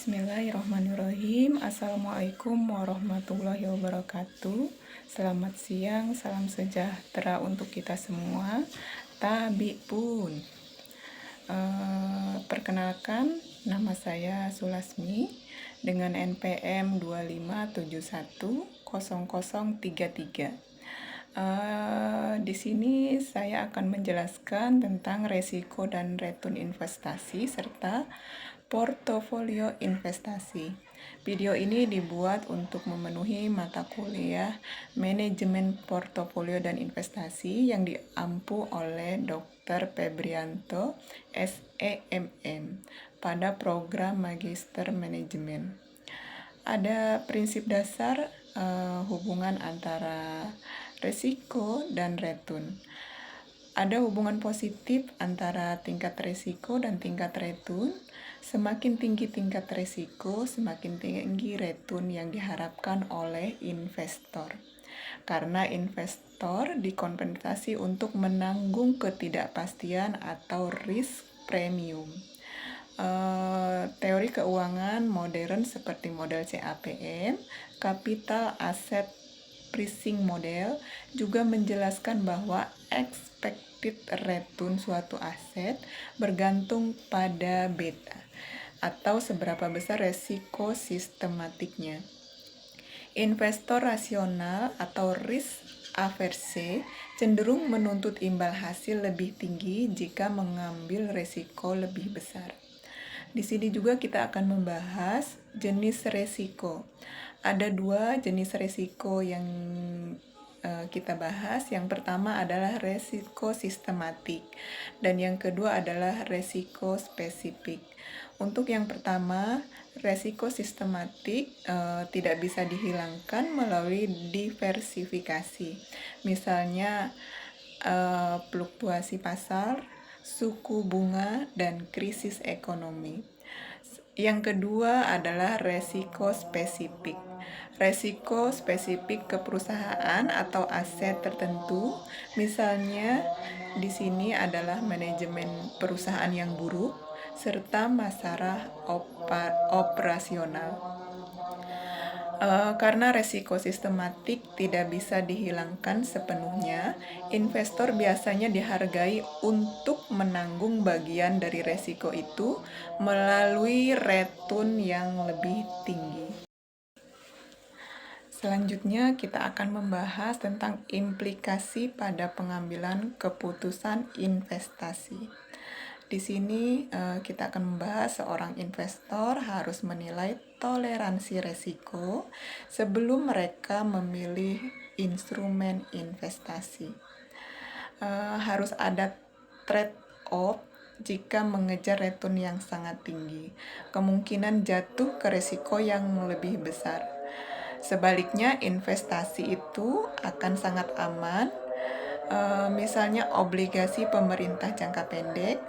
Bismillahirrahmanirrahim. Assalamualaikum warahmatullahi wabarakatuh. Selamat siang, salam sejahtera untuk kita semua. Tabi pun. Perkenalkan, nama saya Sulasmi dengan NPM 25710033. Di sini saya akan menjelaskan tentang resiko dan return investasi serta portofolio investasi. Video ini dibuat untuk memenuhi mata kuliah Manajemen Portofolio dan Investasi yang diampu oleh Dr. Febrianto, SEMM, pada program Magister Manajemen. Ada prinsip dasar hubungan antara resiko dan return. Ada hubungan positif antara tingkat resiko dan tingkat return. Semakin tinggi tingkat resiko, semakin tinggi return yang diharapkan oleh investor. Karena investor dikompensasi untuk menanggung ketidakpastian atau risk premium. Teori keuangan modern seperti model CAPM, Capital Asset Pricing Model, juga menjelaskan bahwa expected return suatu aset bergantung pada beta, atau seberapa besar resiko sistematiknya. Investor rasional atau risk averse cenderung menuntut imbal hasil lebih tinggi jika mengambil resiko lebih besar. Di sini juga kita akan membahas jenis resiko. Ada dua jenis resiko yang kita bahas. Yang pertama adalah resiko sistematik dan yang kedua adalah resiko spesifik. Untuk yang pertama, resiko sistematik tidak bisa dihilangkan melalui diversifikasi. Misalnya fluktuasi pasar, suku bunga, dan krisis ekonomi. Yang kedua adalah resiko spesifik. Resiko spesifik ke perusahaan atau aset tertentu, misalnya di sini adalah manajemen perusahaan yang buruk serta masalah operasional. Karena resiko sistematik tidak bisa dihilangkan sepenuhnya, investor biasanya dihargai untuk menanggung bagian dari resiko itu melalui return yang lebih tinggi. Selanjutnya kita akan membahas tentang implikasi pada pengambilan keputusan investasi. Di sini kita akan membahas seorang investor harus menilai toleransi resiko sebelum mereka memilih instrumen investasi. Harus ada trade-off jika mengejar return yang sangat tinggi. Kemungkinan jatuh ke resiko yang lebih besar. Sebaliknya, investasi itu akan sangat aman. Misalnya obligasi pemerintah jangka pendek,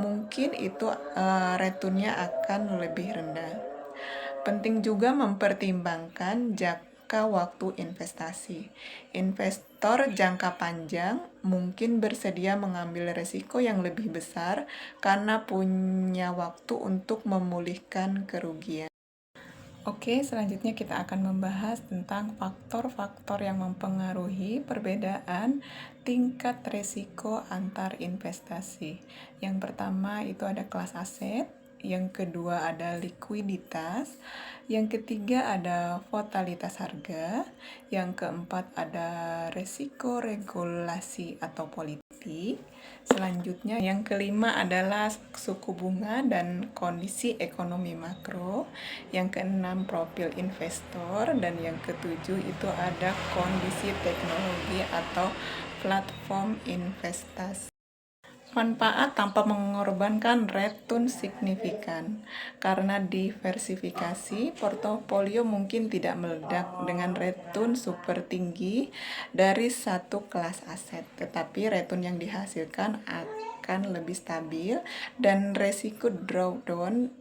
mungkin itu returnnya akan lebih rendah. Penting juga mempertimbangkan jangka waktu investasi. Investor jangka panjang mungkin bersedia mengambil resiko yang lebih besar karena punya waktu untuk memulihkan kerugian. Oke, selanjutnya kita akan membahas tentang faktor-faktor yang mempengaruhi perbedaan tingkat risiko antar investasi. Yang pertama itu ada kelas aset, yang kedua ada likuiditas, yang ketiga ada volatilitas harga, yang keempat ada risiko regulasi atau politik. Selanjutnya yang kelima adalah suku bunga dan kondisi ekonomi makro. Yang keenam profil investor dan yang ketujuh itu ada kondisi teknologi atau platform investasi. Manfaat tanpa mengorbankan return signifikan. Karena diversifikasi, portofolio mungkin tidak meledak dengan return super tinggi dari satu kelas aset, tetapi return yang dihasilkan akan lebih stabil dan resiko drawdown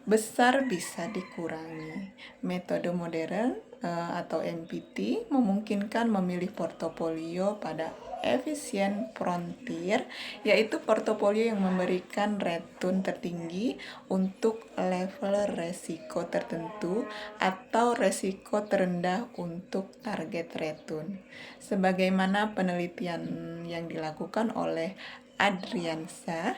besar bisa dikurangi. Metode modern atau MPT memungkinkan memilih portofolio pada efisien frontier, yaitu portofolio yang memberikan return tertinggi untuk level resiko tertentu atau resiko terendah untuk target return. Sebagaimana penelitian yang dilakukan oleh Adriansa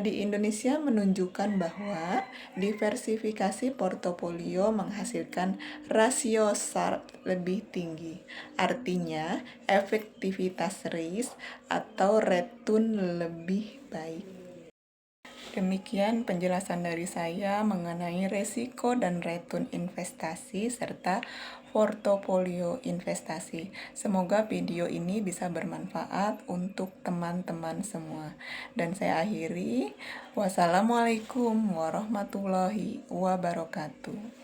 di Indonesia menunjukkan bahwa diversifikasi portofolio menghasilkan rasio Sharpe lebih tinggi. Artinya, efektivitas risk atau return lebih baik. Demikian penjelasan dari saya mengenai resiko dan return investasi serta portofolio investasi. Semoga video ini bisa bermanfaat untuk teman-teman semua. Dan saya akhiri, wassalamualaikum warahmatullahi wabarakatuh.